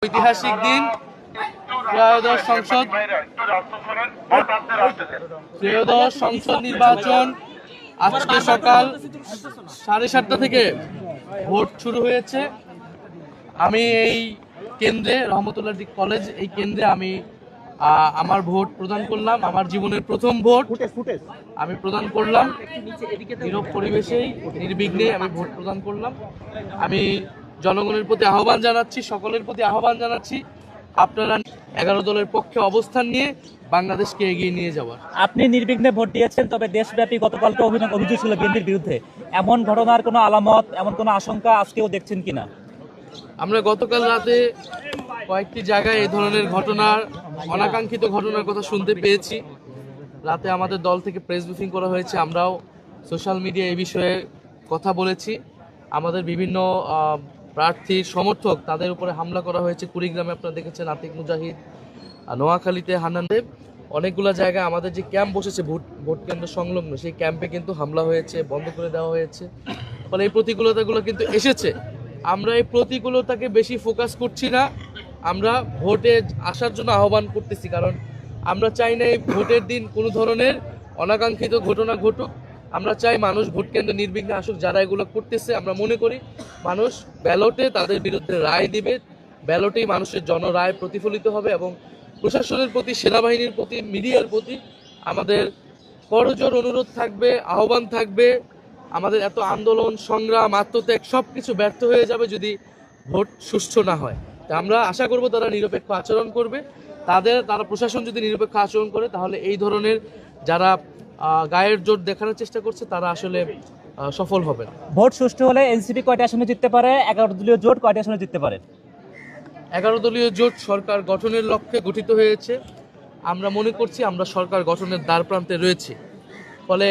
ঐতিহাসিক দিন ত্রয়োদশ সংসদ নির্বাচন আজকে সকাল 7:30 থেকে ভোট শুরু হয়েছে। আমি এই কেন্দ্রে রহমতুল্লাহ কলেজ এই কেন্দ্রে আমি আমার ভোট প্রদান করলাম। আমার জীবনের প্রথম ভোট আমি প্রদান করলাম। নীরব পরিবেশেই নির্বিঘ্নে আমি ভোট প্রদান করলাম। আমি জনগণের প্রতি আহ্বান জানাচ্ছি, সকলের প্রতি আহ্বান জানাচ্ছি, আপনারা 11 দলের পক্ষে অবস্থান নিয়ে বাংলাদেশকে এগিয়ে নিয়ে যাওয়ার। আপনি নির্বিঘ্নে ভোট দিয়েছেন, তবে দেশব্যাপী গতকালকে অভিযোগ ছিল বিএনপির বিরুদ্ধে। এমন ঘটনার কোনো আলামত, এমন কোনো আশঙ্কা আজকেও দেখছেন কিনা? আমরা গতকাল রাতে কয়েকটি জায়গায় এই ধরনের ঘটনার, অনাকাঙ্ক্ষিত ঘটনার কথা শুনতে পেয়েছি। রাতে আমাদের দল থেকে প্রেস ব্রিফিং করা হয়েছে, আমরাও সোশ্যাল মিডিয়া এই বিষয়ে কথা বলেছি। আমাদের বিভিন্ন প্রার্থীর সমর্থক তাদের উপরে হামলা করা হয়েছে। কুড়িগ্রামে আপনারা দেখেছেন আতিক মুজাহিদ, নোয়াখালীতে হান্নান দেব, অনেকগুলো জায়গায় আমাদের যে ক্যাম্প বসেছে ভোট কেন্দ্র সংলগ্ন, সেই ক্যাম্পে কিন্তু হামলা হয়েছে, বন্ধ করে দেওয়া হয়েছে। ফলে এই প্রতিকূলতাগুলো কিন্তু এসেছে। আমরা এই প্রতিকূলতাকে বেশি ফোকাস করছি না, আমরা ভোটে আসার জন্য আহ্বান করতেছি। কারণ আমরা চাই না এই ভোটের দিন কোনো ধরনের অনাকাঙ্ক্ষিত ঘটনা ঘটুক। আমরা চাই মানুষ ভোট কেন্দ্রে নির্বিঘ্নে আসুক। যারা এগুলো করতেছে, আমরা মনে করি মানুষ ব্যালটে তাদের বিরুদ্ধে রায় দিবে, ব্যালটেই মানুষের জনরায় প্রতিফলিত হবে। এবং প্রশাসনের প্রতি, সেনাবাহিনীর প্রতি, মিডিয়ার প্রতি আমাদের করজোর অনুরোধ থাকবে, আহ্বান থাকবে। আমাদের এত আন্দোলন, সংগ্রাম, আত্মত্যাগ সব কিছু ব্যর্থ হয়ে যাবে যদি ভোট সুষ্ঠু না হয়। তা আমরা আশা করব তারা নিরপেক্ষ আচরণ করবে। তারা প্রশাসন যদি নিরপেক্ষ আচরণ করে, তাহলে এই ধরনের যারা গায়ের জোর দেখানোর চেষ্টা করছে তারা আসলে সফল হবে না। ভোট সুষ্ঠু হলে এনসিপি কয়টি আসনে জিততে পারে? 11 দলীয় জোট কয়টি আসনে জিততে পারে? 11 দলীয় জোট সরকার গঠনের লক্ষ্যে গঠিত হয়েছে। আমরা মনে করছি আমরা সরকার গঠনের দ্বার প্রান্তে রয়েছি। ফলে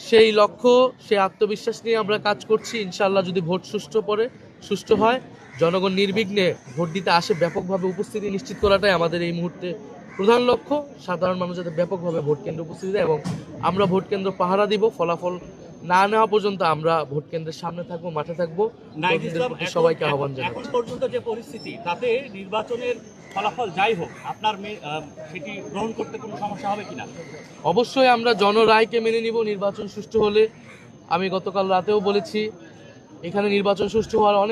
সেই লক্ষ্য, সেই আত্মবিশ্বাস নিয়ে আমরা কাজ করছি। ইনশাআল্লাহ যদি ভোট সুষ্ঠু হয়, জনগণ নির্বিঘ্নে ভোট দিতে আসে, ব্যাপকভাবে উপস্থিতি নিশ্চিত করাটাই আমাদের এই মুহূর্তে প্রধান লক্ষ্য। সাধারণ মানুষ যাতে ব্যাপকভাবে ভোট কেন্দ্রে উপস্থিতি দেয় এবং আমরা ভোট কেন্দ্র পাহারা দিব। ফলাফল না নেওয়া পর্যন্ত আমরা ভোট কেন্দ্রের সামনে থাকবো, মাঠে থাকবো। সবাইকে আহ্বান জানাচ্ছি। এখন পর্যন্ত যে পরিস্থিতি, তাতে নির্বাচনের ফলাফল যাই হোক, আপনার সেটি গ্রহণ করতে কোনো সমস্যা হবে কিনা? অবশ্যই আমরা জনরায়কে মেনে নিব। নির্বাচন সুষ্ঠু হলে, আমি গতকাল রাতেও বলেছি, এখানে নির্বাচন সুষ্ঠু হওয়ার অনেক